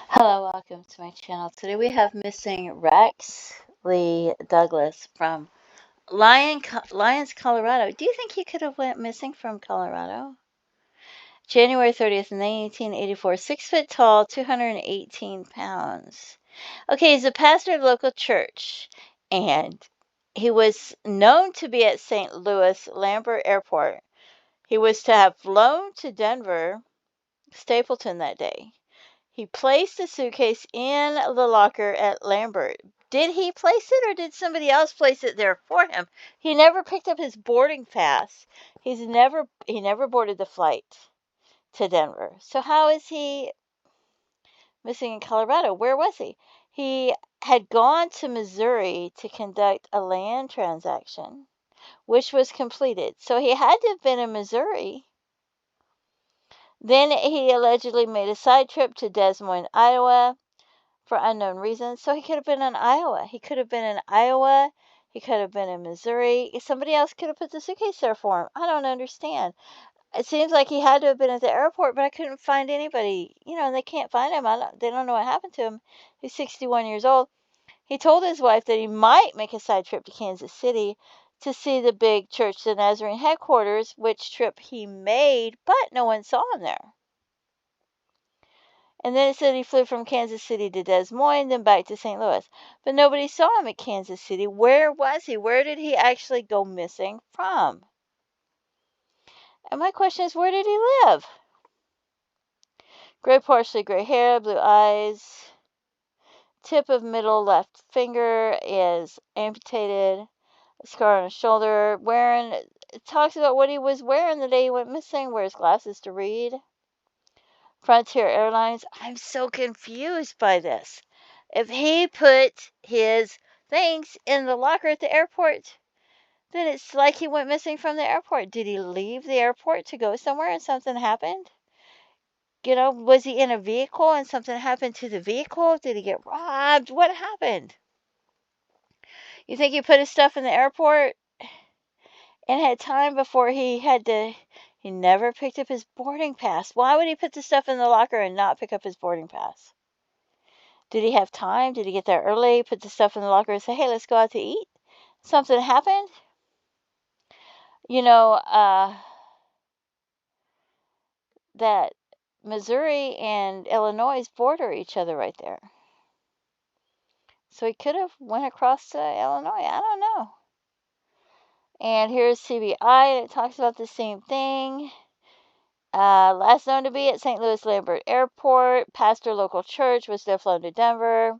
Hello, welcome to my channel. Today we have missing Rex Lee Douglas from Lyons, Colorado. Do you think he could have went missing from Colorado? January 30th, 1984, 6 foot tall, 218 pounds. Okay, he's a pastor of local church, and he was known to be at St. Louis Lambert Airport. He was to have flown to Denver, Stapleton that day. He placed the suitcase in the locker at Lambert. Did he place it or did somebody else place it there for him? He never picked up his boarding pass. He never boarded the flight to Denver. So how is he missing in Colorado? Where was he? He had gone to Missouri to conduct a land transaction, which was completed. So he had to have been in Missouri. Then he allegedly made a side trip to Des Moines, Iowa, for unknown reasons. So he could have been in Iowa. He could have been in Iowa. He could have been in Missouri. Somebody else could have put the suitcase there for him. I don't understand. It seems like he had to have been at the airport, but I couldn't find anybody. And they can't find him. They don't know what happened to him. He's 61 years old. He told his wife that he might make a side trip to Kansas City to see the big church, the Nazarene headquarters, which trip he made, but no one saw him there. And then it said he flew from Kansas City to Des Moines, then back to St. Louis. But nobody saw him at Kansas City. Where was he? Where did he actually go missing from? And my question is, where did he live? Partially gray hair, blue eyes. Tip of middle left finger is amputated. A scar on his shoulder. It talks about what he was wearing the day he went missing. Wears glasses to read. Frontier Airlines. I'm so confused by this. If he put his things in the locker at the airport, then it's like he went missing from the airport. Did he leave the airport to go somewhere and something happened? Was he in a vehicle and something happened to the vehicle? Did he get robbed? What happened? You think he put his stuff in the airport and had time before he had to? He never picked up his boarding pass. Why would he put the stuff in the locker and not pick up his boarding pass? Did he have time? Did he get there early, put the stuff in the locker and say, hey, let's go out to eat? Something happened? You know, that Missouri and Illinois border each other right there. So he could have went across to Illinois. I don't know. And here's CBI, and it talks about the same thing. Last known to be at St. Louis Lambert Airport. Pastor local church was there flown to Denver.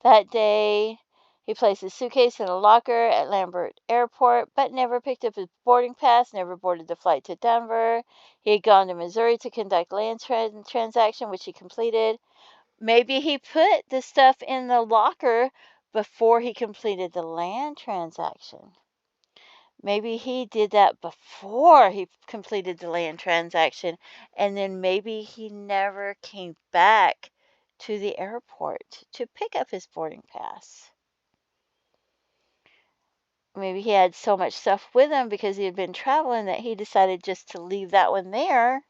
That day, he placed his suitcase in a locker at Lambert Airport, but never picked up his boarding pass, never boarded the flight to Denver. He had gone to Missouri to conduct land transaction, which he completed. Maybe he put the stuff in the locker before he completed the land transaction. Maybe he did that before he completed the land transaction, and then maybe he never came back to the airport to pick up his boarding pass. Maybe he had so much stuff with him because he had been traveling that he decided just to leave that one there,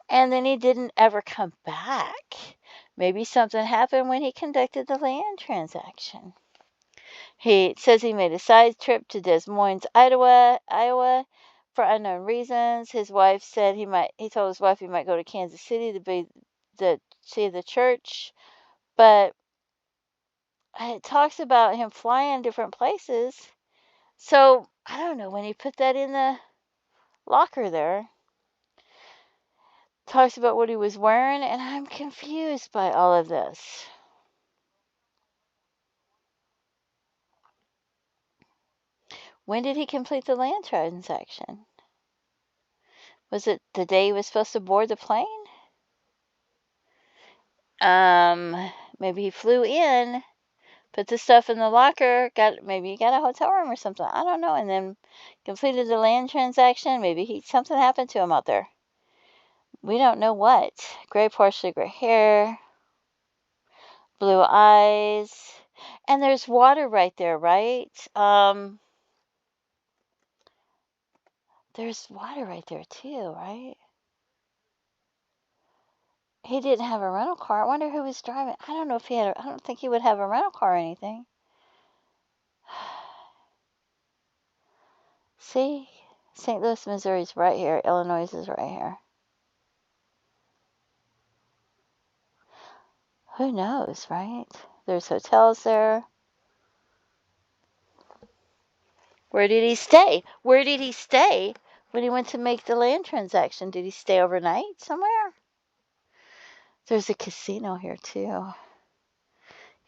and then he didn't ever come back. Maybe something happened when he conducted the land transaction. He says he made a side trip to Des Moines, Iowa, for unknown reasons. His wife said he told his wife he might go to Kansas City to see the church, but it talks about him flying different places. So I don't know when he put that in the locker there. Talks about what he was wearing, and I'm confused by all of this. When did he complete the land transaction? Was it the day he was supposed to board the plane? Maybe he flew in, put the stuff in the locker, maybe he got a hotel room or something. I don't know, and then completed the land transaction. Maybe something happened to him out there. We don't know what. Partially gray hair, blue eyes, and there's water right there, right? There's water right there too, right? He didn't have a rental car. I wonder who was driving. I don't know if he had. I don't think he would have a rental car or anything. See, St. Louis, Missouri's right here. Illinois is right here. Who knows, right? There's hotels there. Where did he stay? Where did he stay when he went to make the land transaction? Did he stay overnight somewhere? There's a casino here, too.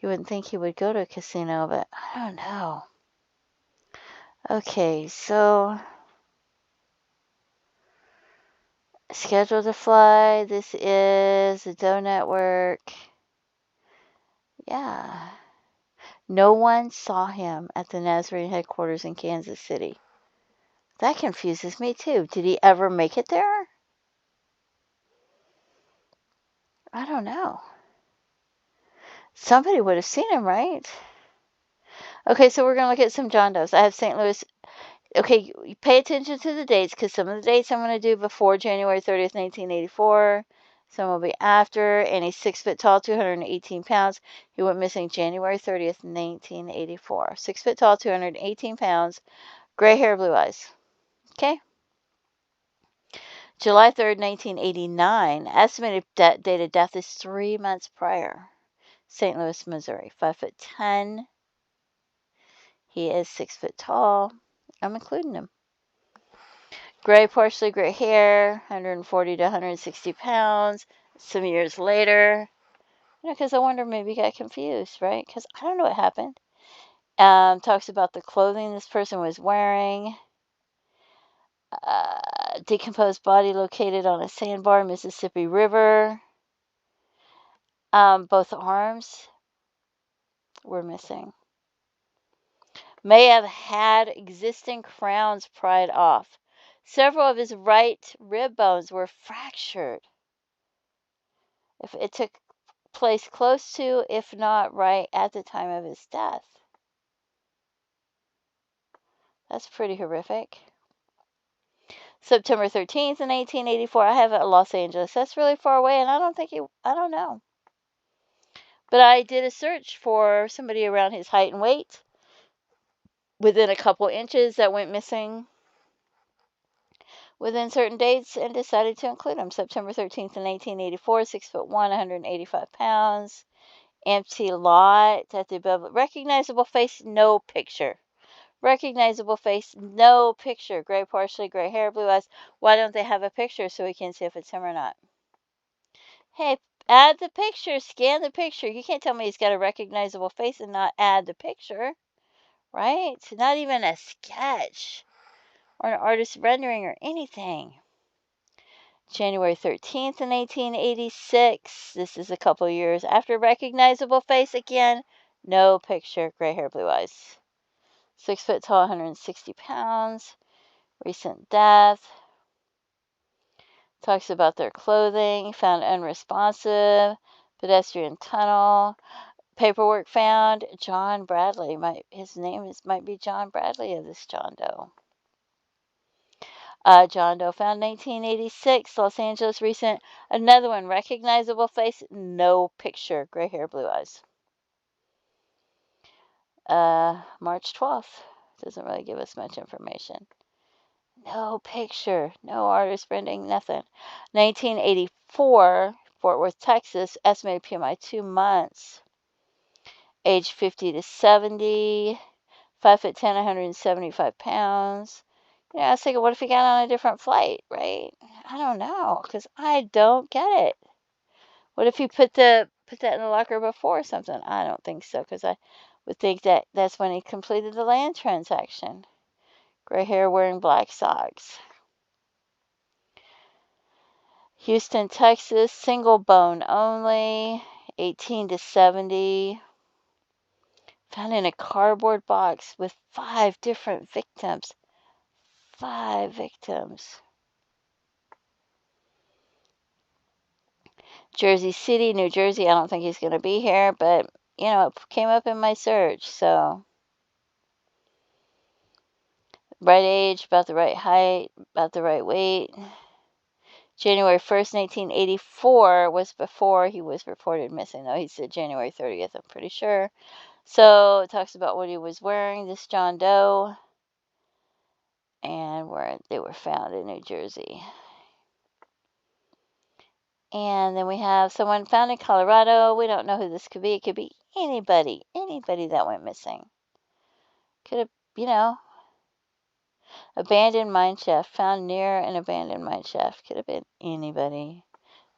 You wouldn't think he would go to a casino, but I don't know. Okay, so scheduled to fly. This is the Doe Network. Yeah. No one saw him at the Nazarene headquarters in Kansas City. That confuses me too. Did he ever make it there? I don't know. Somebody would have seen him, right? Okay, so we're going to look at some John Does. I have St. Louis. Okay, pay attention to the dates because some of the dates I'm going to do before January 30th, 1984. Some will be after. And he's 6 foot tall, 218 pounds. He went missing January 30th, 1984. 6 foot tall, 218 pounds. Gray hair, blue eyes. Okay. July 3rd, 1989. Estimated date of death is 3 months prior. St. Louis, Missouri. 5'10". He is 6 foot tall. I'm including him. Gray, partially gray hair, 140 to 160 pounds. Some years later, because I wonder maybe he got confused, right? Because I don't know what happened. Talks about the clothing this person was wearing. Decomposed body located on a sandbar, Mississippi River. Both arms were missing. May have had existing crowns pried off. Several of his right rib bones were fractured. If it took place close to, if not right at the time of his death. That's pretty horrific. September 13th in 1884. I have it in Los Angeles. That's really far away, and I don't know. But I did a search for somebody around his height and weight within a couple inches that went missing within certain dates and decided to include him. September 13th in 1884, 6'1", 185 pounds. Empty lot at the above. Recognizable face, no picture. Recognizable face, no picture. Gray, partially gray hair, blue eyes. Why don't they have a picture so we can see if it's him or not? Hey, add the picture. Scan the picture. You can't tell me he's got a recognizable face and not add the picture. Right? Not even a sketch or an artist's rendering or anything. January 13th in 1886. This is a couple years after recognizable face again. No picture. Gray hair, blue eyes. 6 foot tall, 160 pounds. Recent death. Talks about their clothing. Found unresponsive. Pedestrian tunnel. Paperwork found. John Bradley. His name might be John Bradley of this John Doe. John Doe found 1986. Los Angeles recent. Another one. Recognizable face. No picture. Gray hair, blue eyes. March 12th. Doesn't really give us much information. No picture. No artist rendering. Nothing. 1984. Fort Worth, Texas. Estimated PMI 2 months. Age 50 to 70. 5'10", 175 pounds. I was thinking, what if he got on a different flight, right? I don't know, because I don't get it. What if he put that in the locker before or something? I don't think so, because I would think that's when he completed the land transaction. Gray hair, wearing black socks. Houston, Texas, single bone only, 18 to 70. Found in a cardboard box with 5 different victims. 5 victims. Jersey City, New Jersey. I don't think he's going to be here, but, it came up in my search, so. Right age, about the right height, about the right weight. January 1st, 1984 was before he was reported missing, though. He said January 30th, I'm pretty sure. So it talks about what he was wearing, this John Doe, and where they were found in New Jersey. And then we have someone found in Colorado. We don't know who this could be. It could be anybody that went missing. Could have, abandoned mine shaft found near an abandoned mine shaft. Could have been anybody.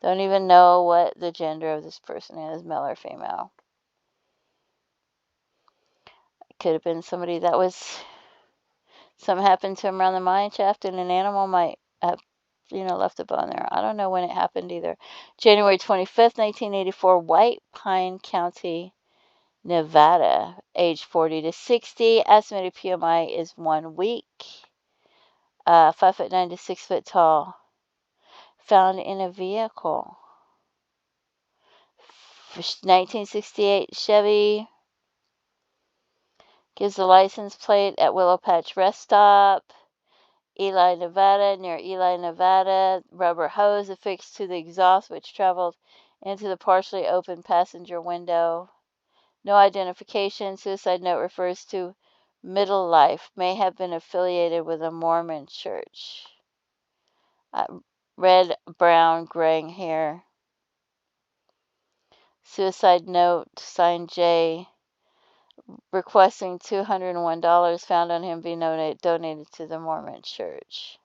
Don't even know what the gender of this person is, male or female. It could have been somebody that was, something happened to him around the mine shaft and an animal might have, left a bone there. I don't know when it happened either. January 25th, 1984, White Pine County, Nevada, age 40 to 60. Estimated PMI is 1 week. 5'9" to 6 foot tall. Found in a vehicle. 1968 Chevy. Gives the license plate at Willow Patch Rest Stop. Ely, Nevada, near Ely, Nevada. Rubber hose affixed to the exhaust, which traveled into the partially open passenger window. No identification. Suicide note refers to middle life. May have been affiliated with a Mormon church. Red, brown, gray hair. Suicide note, signed J. Requesting $201 found on him be donated to the Mormon church.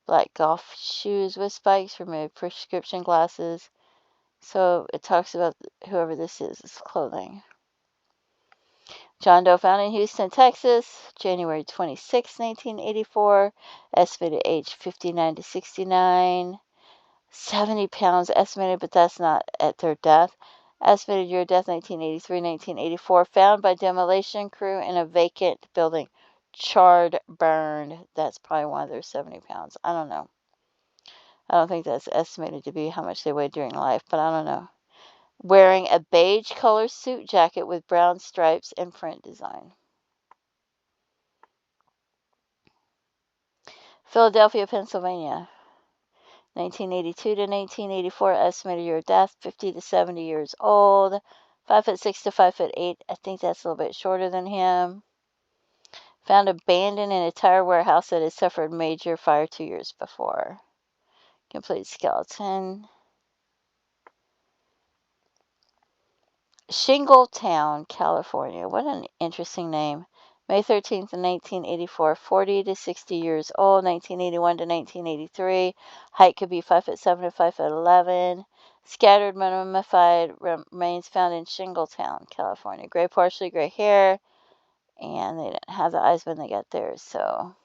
Black golf shoes with spikes, removed prescription glasses. So it talks about whoever this is, clothing. John Doe found in Houston, Texas, January 26, 1984. Estimated age 59 to 69. 70 pounds estimated, but that's not at their death. Estimated year of death 1983, 1984. Found by demolition crew in a vacant building. Charred, burned. That's probably why they're 70 pounds. I don't know. I don't think that's estimated to be how much they weighed during life, but I don't know. Wearing a beige color suit jacket with brown stripes and print design. Philadelphia, Pennsylvania. 1982 to 1984, estimated year of death, 50 to 70 years old, 5'6" to 5'8". I think that's a little bit shorter than him. Found abandoned in a tire warehouse that had suffered major fire 2 years before. Complete skeleton. Shingletown, California. What an interesting name. May 13th, 1984, 40 to 60 years old, 1981 to 1983. Height could be 5'7" to 5'11". Scattered mummified remains found in Shingletown, California. Gray, partially gray hair, and they didn't have the eyes when they got there, so.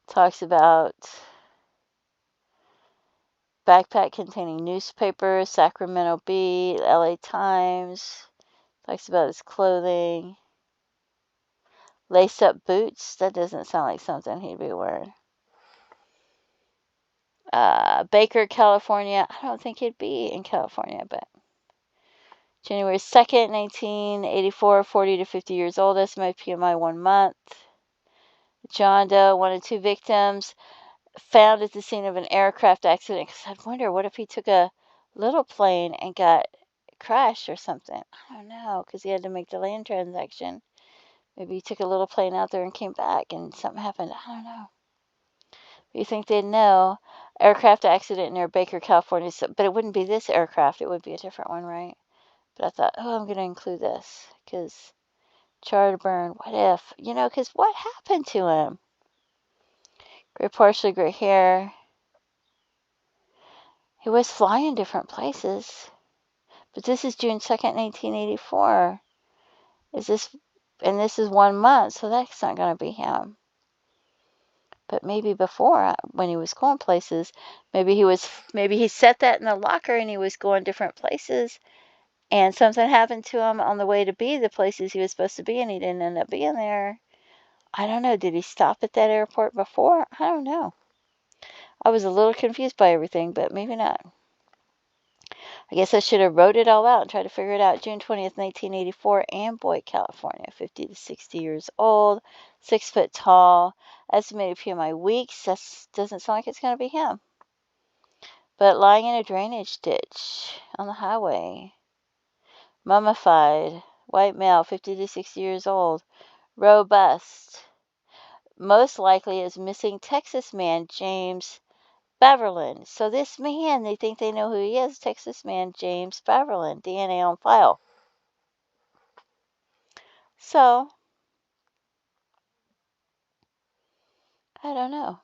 Talks about backpack containing newspapers, Sacramento Bee, LA Times. Talks about his clothing. Lace up boots. That doesn't sound like something he'd be wearing. Baker, California. I don't think he'd be in California, but January 2nd, 1984, 40 to 50 years old. Estimated PMI 1 month. John Doe, 1 of 2 victims. Found at the scene of an aircraft accident. Because I wonder, what if he took a little plane and got crashed or something? I don't know, because he had to make the land transaction. Maybe he took a little plane out there and came back and something happened. I don't know. You think they'd know? Aircraft accident near Baker, California. But it wouldn't be this aircraft. It would be a different one, right? But I thought, I'm going to include this. Because charred burn, what if? Because what happened to him? Gray, partially gray hair. He was flying different places. But this is June 2nd, 1984. And this is 1 month, so that's not going to be him. But maybe before, when he was going places, maybe he set that in the locker and he was going different places, and something happened to him on the way to be the places he was supposed to be, and he didn't end up being there. I don't know. Did he stop at that airport before? I don't know. I was a little confused by everything, but maybe not. I guess I should have wrote it all out and tried to figure it out. June 20th, 1984, Amboy, California. 50 to 60 years old, 6 foot tall. Estimated PMI weeks. That doesn't sound like it's going to be him. But lying in a drainage ditch on the highway. Mummified. White male, 50 to 60 years old. Robust. Most likely is missing Texas man James Beverland. So this man, they think they know who he is. Texas man James Beverland. DNA on file. So, I don't know.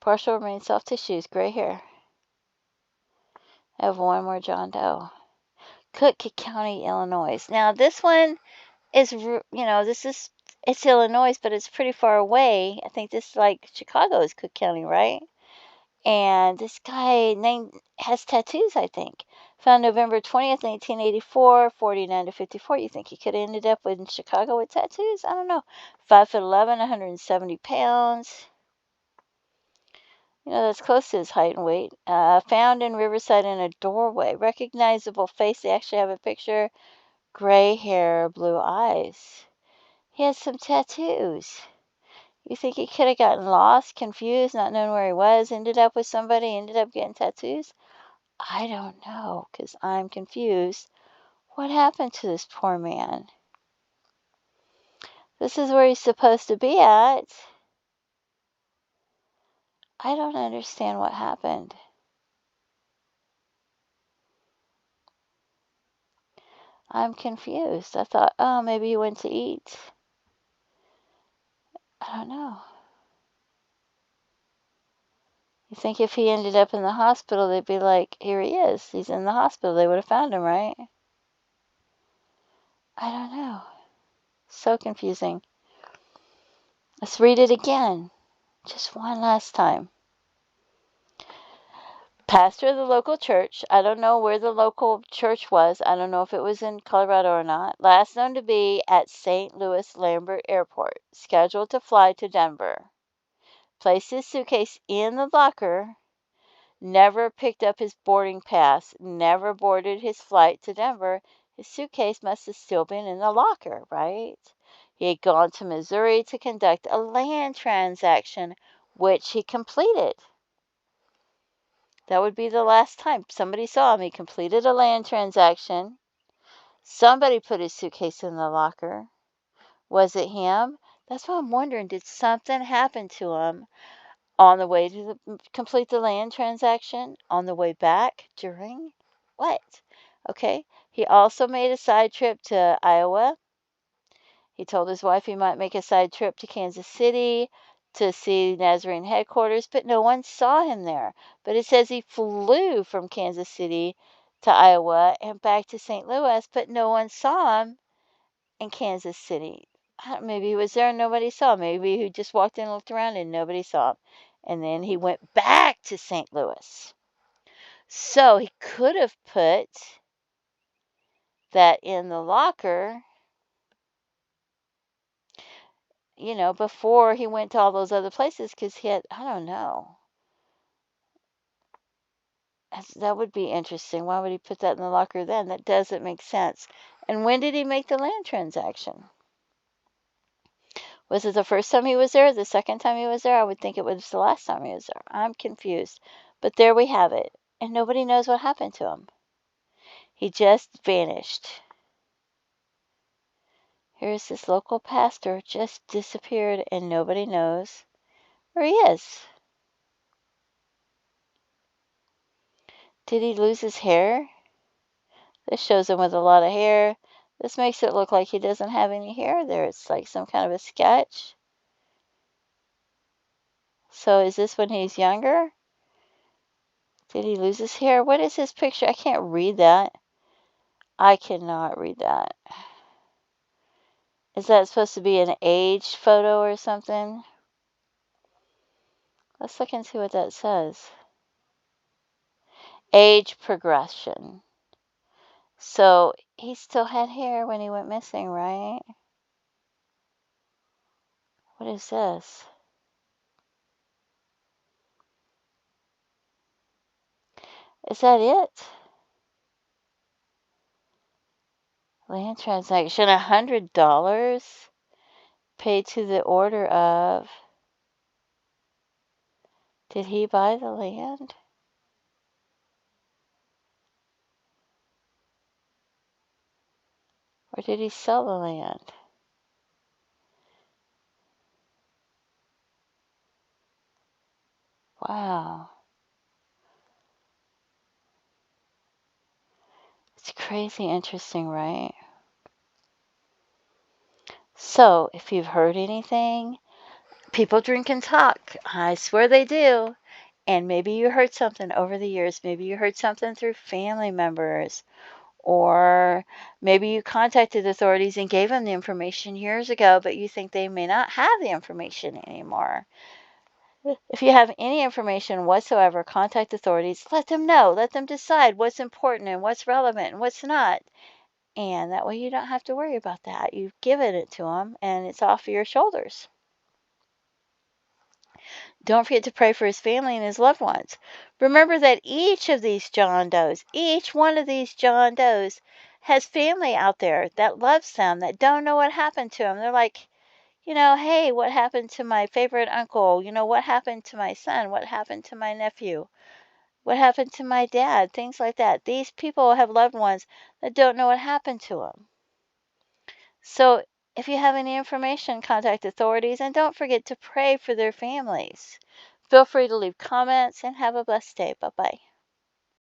Partial remain soft tissues, gray hair. I have one more John Doe. Cook County, Illinois. Now, this one is, it's Illinois, but it's pretty far away. I think this, like, Chicago is Cook County, right? And this guy has tattoos, I think. Found November 20th, 1984, 49 to 54. You think he could have ended up in Chicago with tattoos? I don't know. 5'11", 170 pounds. That's close to his height and weight. Found in Riverside in a doorway. Recognizable face. They actually have a picture. Gray hair, blue eyes. He has some tattoos. You think he could have gotten lost, confused, not knowing where he was, ended up with somebody, ended up getting tattoos? I don't know, because I'm confused. What happened to this poor man? This is where he's supposed to be at. I don't understand what happened. I'm confused. I thought, oh, maybe he went to eat. I don't know. You think if he ended up in the hospital, they'd be like, here he is. He's in the hospital. They would have found him, right? I don't know. So confusing. Let's read it again. Just one last time. Pastor of the local church. I don't know where the local church was. I don't know if it was in Colorado or not. Last known to be at St. Louis Lambert Airport. Scheduled to fly to Denver. Placed his suitcase in the locker. Never picked up his boarding pass. Never boarded his flight to Denver. His suitcase must have still been in the locker, right? He had gone to Missouri to conduct a land transaction, which he completed. That would be the last time somebody saw him. He completed a land transaction. Somebody put his suitcase in the locker. Was it him? That's what I'm wondering. Did something happen to him on the way to complete the land transaction? On the way back? During? What? Okay. He also made a side trip to Iowa. He told his wife he might make a side trip to Kansas City to see Nazarene headquarters, but no one saw him there. But it says he flew from Kansas City to Iowa and back to St. Louis, but no one saw him in Kansas City. Maybe he was there and nobody saw him. Maybe he just walked in and looked around and nobody saw him. And then he went back to St. Louis. So he could have put that in the locker, before he went to all those other places, because he had, I don't know. That would be interesting. Why would he put that in the locker then? That doesn't make sense. And when did he make the land transaction? Was it the first time he was there? The second time he was there? I would think it was the last time he was there. I'm confused. But there we have it. And nobody knows what happened to him. He just vanished. Here's this local pastor just disappeared and nobody knows where he is. Did he lose his hair? This shows him with a lot of hair. This makes it look like he doesn't have any hair there. It's like some kind of a sketch. So is this when he's younger? Did he lose his hair? What is his picture? I can't read that. I cannot read that. Is that supposed to be an age photo or something? Let's look and see what that says. Age progression. So he still had hair when he went missing, right? What is this? Is that it? Land transaction, $100 paid to the order of. Did he buy the land? Or did he sell the land? Wow. It's crazy interesting, right? So, if you've heard anything, people drink and talk. I swear they do. And maybe you heard something over the years. Maybe you heard something through family members. Or maybe you contacted authorities and gave them the information years ago, but you think they may not have the information anymore. If you have any information whatsoever, contact authorities. Let them know. Let them decide what's important and what's relevant and what's not. And that way you don't have to worry about that. You've given it to them and it's off your shoulders. Don't forget to pray for his family and his loved ones. Remember that each of these John Does, each one of these John Does has family out there that loves them, that don't know what happened to them. They're like, hey, what happened to my favorite uncle? What happened to my son? What happened to my nephew? What happened to my dad? Things like that. These people have loved ones that don't know what happened to them. So if you have any information, contact authorities and don't forget to pray for their families. Feel free to leave comments and have a blessed day. Bye-bye.